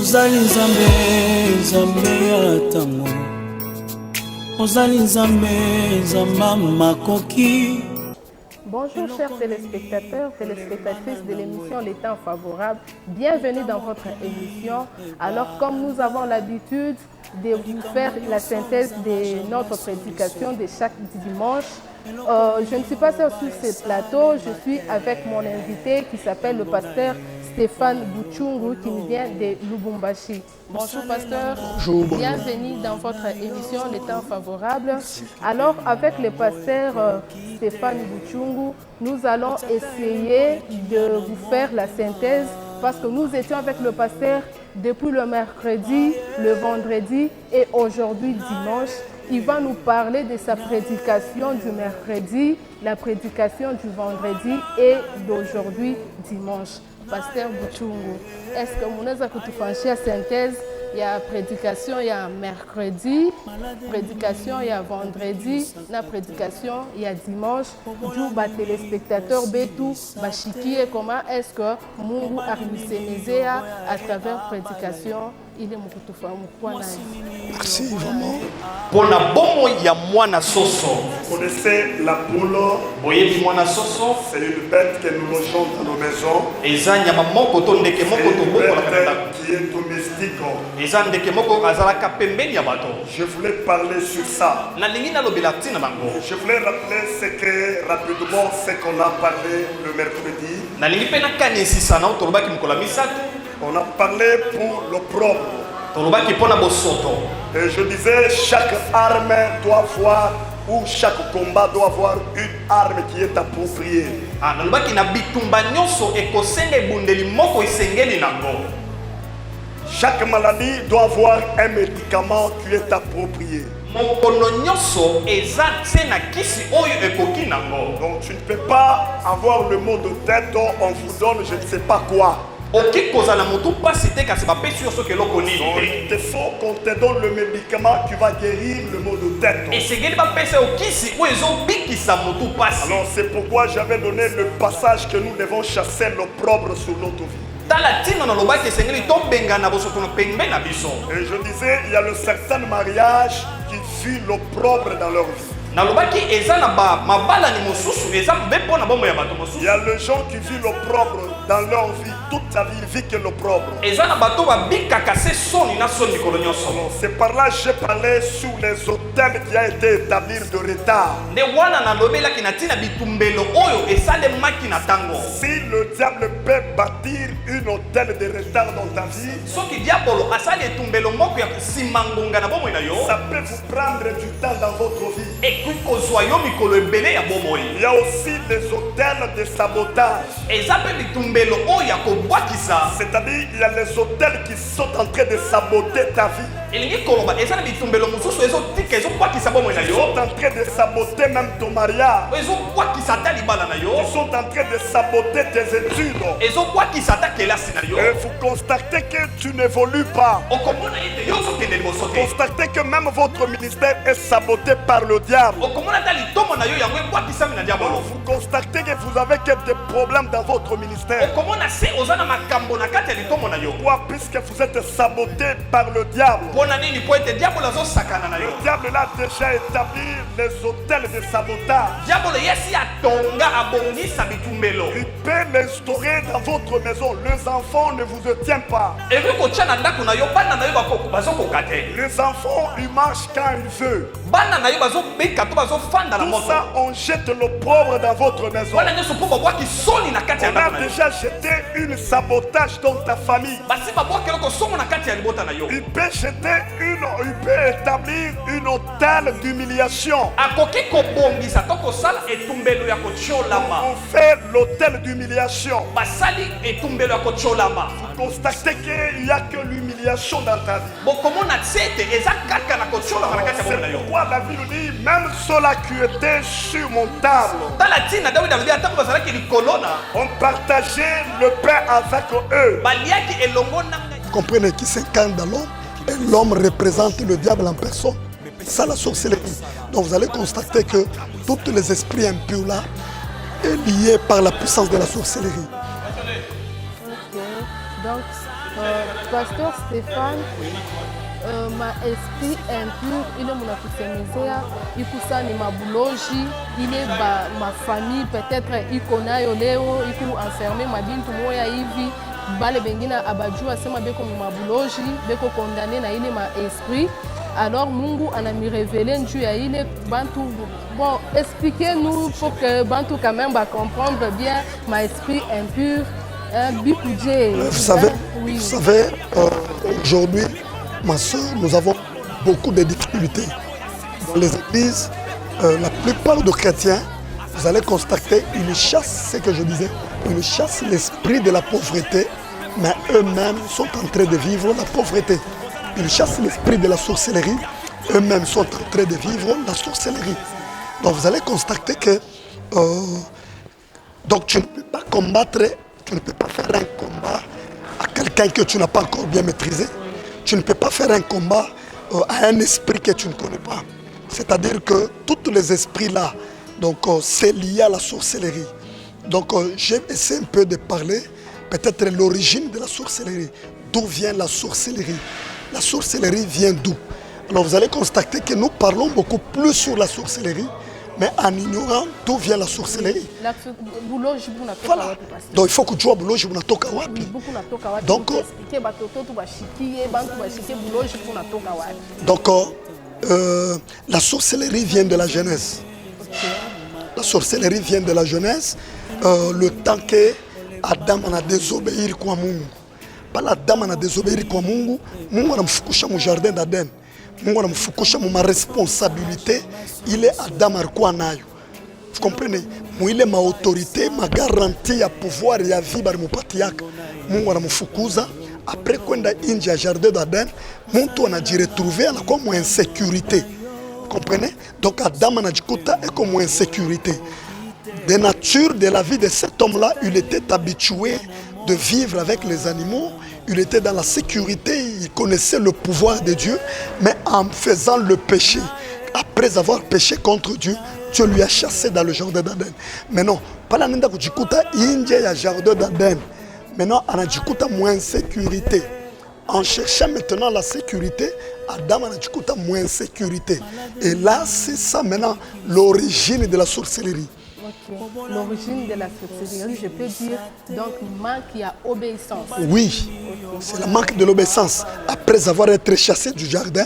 Ozali nzambe, nzambe ya tango. Ozali nzambe, nzamba makoki. Bonjour chers téléspectateurs, téléspectatrices de l'émission Les Temps Favorables. Bienvenue dans votre émission. Alors comme nous avons l'habitude de vous faire la synthèse de notre prédication de chaque dimanche, je ne suis pas seule sur ce plateau, je suis avec mon invité qui s'appelle le pasteur Stéphane Bouchungu qui nous vient de Lubumbashi. Bonjour pasteur, bonjour. Bienvenue dans votre émission Les Temps Favorables. Alors avec le pasteur Stéphane Bouchungu, nous allons essayer de vous faire la synthèse parce que nous étions avec le pasteur depuis le mercredi, le vendredi et aujourd'hui dimanche. Il va nous parler de sa prédication du mercredi, la prédication du vendredi et d'aujourd'hui dimanche. Pasteur Bouchungu, est-ce que vous avez kutufanyia synthèse? Il y a prédication, il y a mercredi, prédication, il y a vendredi, la prédication, il y a dimanche. D'où les téléspectateurs betu bashikie comment est-ce que Mungu arimusemezea à travers prédication. Il est merci vraiment. Pour la bomo ya mwana soso. Vous connaissez la poule? Boyebi mwana soso. C'est une bête que nous logeons dans nos maisons. Eza nyama moko to ndeke moko to boko la C'est une kata. bête qui est domestique. Eza ndeke moko azalaka pembeni ya bato. Je voulais parler sur ça. Na lingi na lobela tina bango. Je voulais rappeler rapidement ce qu'on a parlé le mercredi. Na lingi pe na kanisisa na utolobaki mkola misatu. On a parlé pour l'opprobre. Tolobaki pona bosoto. Et je disais, chaque arme doit avoir, ou chaque combat doit avoir une arme qui est appropriée. Ah, nalobaki na bitumba nyonso ekosenge bundeli moko isengeli nango. Chaque maladie doit avoir un médicament qui est approprié. Mokono nyonso eza tsena kisi oyo ekoki nango. Donc tu ne peux pas avoir le mot de tête, on vous donne je ne sais pas quoi. Oki kozala mutu pasi te kasi bapesi yo soki eloko nini Donc, te. il faut qu'on te donne le médicament qui va guérir le mot de tête. Esengeli bapesa yo kisi oyo ezobikisa mutu pasi. Alors c'est pourquoi j'avais donné le passage que nous devons chasser l'opprobre sur notre vie. Tala tina na lobaki esengeli tobengana bosoto na pembe na biso. Et je disais, il y a le certain mariage qui fuit l'opprobre dans leur vie. Na lobaki eza na ba mabala ni mosusu eza bepo na bombo ya bato Il mosusu. y a les gens qui vivent l'opprobre dans leur vie, toute la vie, ils vivent que l'opprobre. Eza na bato babikaka se soni na soni mikolo nyonso. C'est par là que j'ai parlé sur les hôtels qui a été établi de retard. Nde wana na lobelaki na tina bitumbelo oyo esalemaki na tango. Si le diable peut bâtir une hôtel de retard dans ta vie, Soki diabolo asali etumbelo moko ya simangonga na bomoi na yo. ça peut vous prendre du temps dans votre vie. Ekoki kozwa yo mikolo ebele ya bomoi. Il y a aussi des hôtels de sabotage. Eza pe bitumbelo oyo ya kobwakisa. C'est-à-dire, il y a les hôtels qui sont en train de saboter ta vie. Elingi koloba eza na bitumbelo mosusu ezotika ezobwakisa bomoi na Ils yo. sont en train de saboter même ton mariage. Ezobwakisa ata libala na yo. Ils sont en train de saboter tes études. Ezobwakisa ata kelasi na yo. Et vous constatez que tu n'évolues pas. Okomona ete yo ozokende liboso te. Constatez que même votre ministère est saboté par le diable. Okomona ata litomo na yo yango ebwakisami na diabolo. Vous constatez que vous avez que des problèmes dans votre ministère. Okomona se oza na makambo na kati ya litomo na yo. Pourquoi? Puisque vous êtes saboté par le diable. Mpona nini po ete diabolo azosakana na yo. Le diable a déjà établi les hôtels de sabotage. Diabolo yesi atonga abongisa bitumbelo. Il peut l'instaurer dans votre maison. Les enfants ne vous tiennent pas. Evi kotia na ndako na yo bana na yo bazokoka te. Les enfants, ils marchent quand ils veulent. Bana na yo bazobika to bazofanda na Tout moto. ça, on jette l'opprobre dans votre maison. Wana nyonso mpo babwaki soni na kati ya On a ndako na yo. déjà jeté une sabotage dans ta famille. Basi babwaki eloko songo na kati ya libota na yo. Il peut établir une hôtel d'humiliation. Akoki kobongisa to kosala etumbelo ya kotiolama. On fait l'hôtel d'humiliation. Basali etumbelo ya kotiolama. Constatez qu'il n'y a que l'humiliation dans ta vie. Bokomona tiete eza kaka na kotiolama na kati ya bomoi na C'est yo. pourquoi la Bible dit, même ceux-là qui étaient sur mon table, Tala tina David alobi atango bazalaki likolo na on partageait le pain avec eux. baliaki elongo na Vous comprenez qui s'incarne dans l'homme et l'homme représente le diable en personne. C'est ça la sorcellerie. Donc vous allez constater que tous les esprits impurs là est lié par la puissance de la sorcellerie. Ok. Donc, Pasteur Stéphane, ma esprit impur ile munakusemezea ikusa ni mabuloji ile ma famille peut-être iko nayo leo iku enferme mabintu moya hivi bale bengine abajua sema beko mabuloji beko condamné na ile ma esprit. Alors Mungu anami révélé njuu ya ile bantu. Bon, expliquez-nous pour que bantu quand même va comprendre bien ma esprit impur. Vous savez, aujourd'hui, ma soeur, nous avons beaucoup de difficultés. Dans les églises, la plupart des chrétiens, vous allez constater, ils chassent, ce que je disais, ils chassent l'esprit de la pauvreté, mais eux-mêmes sont en train de vivre la pauvreté. Ils chassent l'esprit de la sorcellerie, eux-mêmes sont en train de vivre la sorcellerie. Donc vous allez constater que donc tu ne peux pas combattre. Tu ne peux pas faire un combat à quelqu'un que tu n'as pas encore bien maîtrisé. Tu ne peux pas faire un combat à un esprit que tu ne connais pas. C'est-à-dire que tous les esprits-là, donc c'est lié à la sorcellerie. Donc j'ai essayé un peu de parler, peut-être l'origine de la sorcellerie. D'où vient la sorcellerie? La sorcellerie vient d'où? Alors vous allez constater que nous parlons beaucoup plus sur la sorcellerie, mais en ignorant d'où vient la sorcellerie. Voilà. Donc il faut que tu vois Bouloji Bunatoka Wapi. Donc la sorcellerie vient de la Genèse. La sorcellerie vient de la Genèse. Le temps que Adam a désobéi kwa Mungu. Pas Adam a désobéi kwa Mungu. Mungu anamfukusha mu jardin d'Aden. Mungu anamfukusha mu ma responsabilité. Il est Adam alikuwa nayo. Vous comprenez? Mwile ma autorité, ma garantie ya pouvoir ya vie bari mupati yaka. Mungu anamfukuza. Après kwenda inji ya jardin d'Aden, muntu anajiretrouver anakuwa mu insécurité. Vous comprenez? Donc Adam anajikuta eko mu insécurité. De nature de la vie de cet homme-là, il était habitué de vivre avec les animaux. Il était dans la sécurité, il connaissait le pouvoir de Dieu, mais en faisant le péché, après avoir péché contre Dieu, Dieu lui a chassé dans le jardin d'Aden. Mais non, pas la nenda kujikuta inje ya jardin d'Aden. Maintenant, on a djikuta moins sécurité. En cherchant maintenant la sécurité, Adam a djikuta moins sécurité. Et là, c'est ça maintenant l'origine de la sorcellerie. Okay. L'origine de la sorcellerie, je peux dire, donc manque à obéissance. Oui, c'est le manque de l'obéissance. Après avoir été chassé du jardin,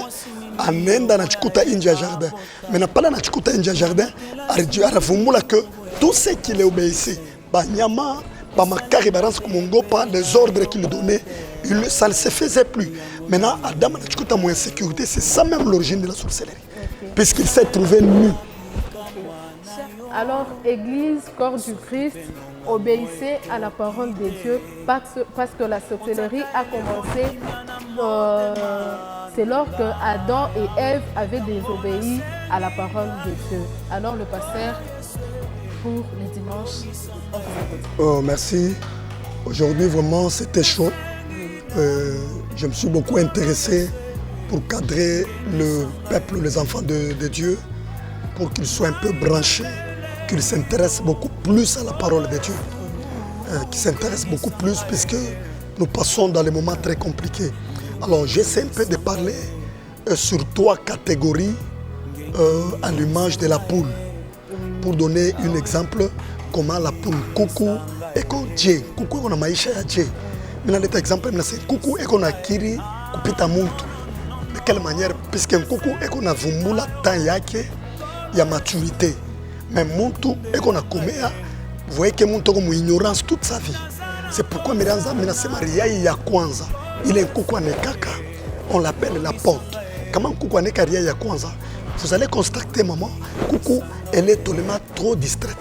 en Inde, on a India jardin. Mais n'a pas la India jardin, on a que tout ce qu'il est obéissé, Banyama, Bamakari, Baranskomongopa, les ordres qu'il donnait, ça ne se faisait plus. Maintenant, Adam a moins sécurité, c'est ça même l'origine de la sorcellerie. Okay. Puisqu'il s'est trouvé nu. Alors, Église, corps du Christ, obéissez à la parole de Dieu parce que la sorcellerie a commencé, c'est lors que Adam et Ève avaient désobéi à la parole de Dieu. Alors, le pasteur, pour le dimanche, oh, merci. Aujourd'hui, vraiment, c'était chaud. Je me suis beaucoup intéressé pour cadrer le peuple, les enfants de Dieu, pour qu'ils soient un peu branchés, qu'ils s'intéressent beaucoup plus à la parole de Dieu, qu'ils s'intéressent beaucoup plus puisque nous passons dans des moments très compliqués. Alors j'essaie un peu de parler sur 3 catégories à l'image de la poule. Pour donner un exemple, comment la poule coucou et qu'on Dieu, coucou on a maïcha ya Dieu. Mais dans cet exemple, c'est coucou et qu'on a kiri kupita muntu. De quelle manière? Puisque coucou et qu'on a vumbula temps yake ya maturité. Mais muntu et qu'on a commis, vous voyez que muntu comme ignorance toute sa vie. C'est pourquoi Miranza Minasema Riaï ya Kwanza. Il est un coucou anekaka. On l'appelle la porte. Comment coucou aneka Riaï ya Kwanza? Vous allez constater, maman, coucou, elle est totalement trop distraite.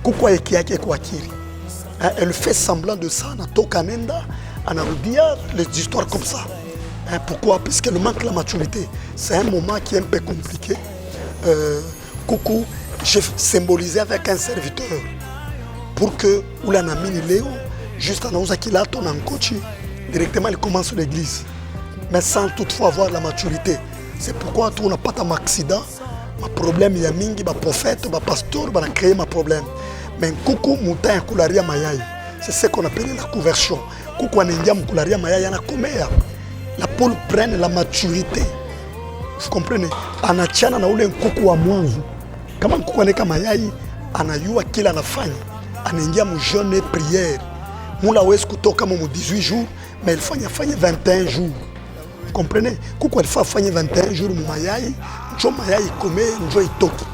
Coucou ekiake kwakiri. Elle fait semblant de ça, na tokanenda, anarudia les histoires comme ça. Pourquoi? Parce qu'elle manque la maturité. C'est un moment qui est un peu compliqué. Coucou, j'ai symbolisé avec un serviteur pour que Oulanamini Léo, juste en Osakila, ton encochi, directement il commence l'église. Mais sans toutefois avoir la maturité. C'est pourquoi tu n'as pas un accident. Ma problème, il y a mingi, ma prophète, ma pasteur, ma créé ma problème. Mais coucou, moutin, koularia mayai. C'est ce qu'on appelle la conversion. kuku anaingia mkularia mayai anakomea. La poule prenne la maturité. Vous comprenez? Anachana na ule kuku wa mwanzo. Kama kuku anaweka mayai, anayua kila anafanya. Anaingia mu jeûne prière. Mula hawezi kutoka mu 18 jours, mais il faut fanya 21 jours. Vous comprenez? Kuku alifaa fanya 21 jours mu mayai, njo mayai ikome, njo itoki.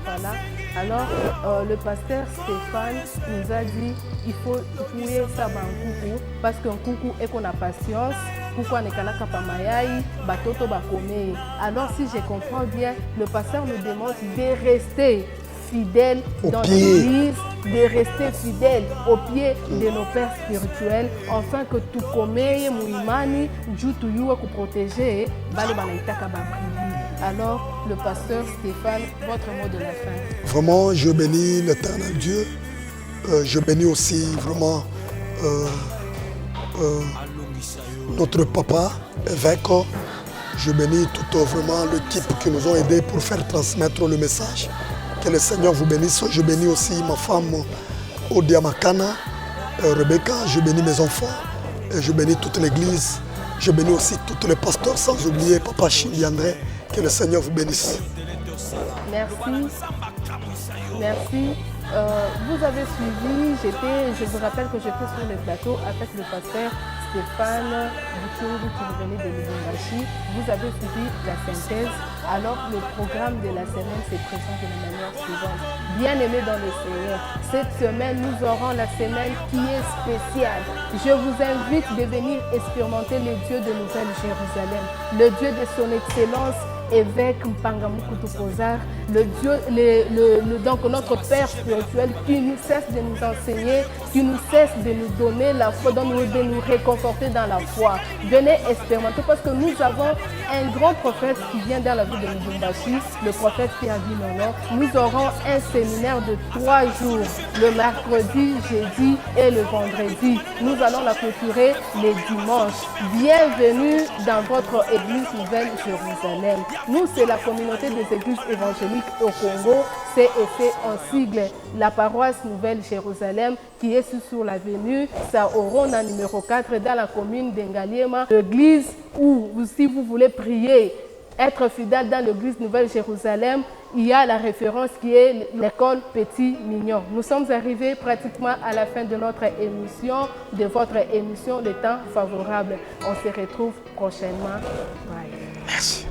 Voilà. Alors, le pasteur Stéphane nous a dit il faut tuer ça dans kuku parce qu'un coucou est qu'on a patience. Coucou anekalaka pa mayai, batoto bakome. Alors, si je comprends bien, le pasteur nous demande de rester fidèles dans l'église, de rester fidèles au pied de nos pères spirituels, afin que tout comme mouimani, jutu yuwa ku protéger, bale banaitaka babrivi. Alors, le pasteur Stéphane, votre mot de la fin. Vraiment, je bénis l'éternel Dieu. Je bénis aussi vraiment notre papa, évêque. Je bénis tout vraiment l'équipe qui nous ont aidés pour faire transmettre le message. Que le Seigneur vous bénisse. Je bénis aussi ma femme Odia Makana, Rebecca. Je bénis mes enfants. Et je bénis toute l'église. Je bénis aussi tous les pasteurs, sans oublier Papa Chili André. Que le Seigneur vous bénisse. Merci. Merci. Vous avez suivi, je vous rappelle que j'étais sur le plateau avec le pasteur Stéphane Buchungu qui venait de Lubumbashi. Vous avez suivi la synthèse. Alors le programme de la semaine se présente de la manière suivante. Bien-aimés dans le Seigneur, cette semaine nous aurons la semaine qui est spéciale. Je vous invite de venir expérimenter le Dieu de Nouvelle-Jérusalem, le Dieu de son excellence, évêque Mpangamukutu Pozar, donc notre Père spirituel qui nous cesse de nous enseigner, qui nous cesse de nous donner la foi, de nous réconforter dans la foi. Venez expérimenter parce que nous avons un grand prophète qui vient dans la ville de Lubumbashi, le prophète Pierre Binono. Nous aurons un séminaire de 3 jours, le mercredi, jeudi et le vendredi. Nous allons la clôturer les dimanches. Bienvenue dans votre église Nouvelle-Jérusalem. Nous, c'est la communauté des églises évangéliques au Congo, CEC en sigle, la paroisse Nouvelle-Jérusalem qui est sur l'avenue Saorona numéro 4 dans la commune d'Engaliema. L'église où, si vous voulez prier, être fidèle dans l'église Nouvelle-Jérusalem, il y a la référence qui est l'école Petit Mignon. Nous sommes arrivés pratiquement à la fin de notre émission, de votre émission, le temps favorable. On se retrouve prochainement. Bye. Merci.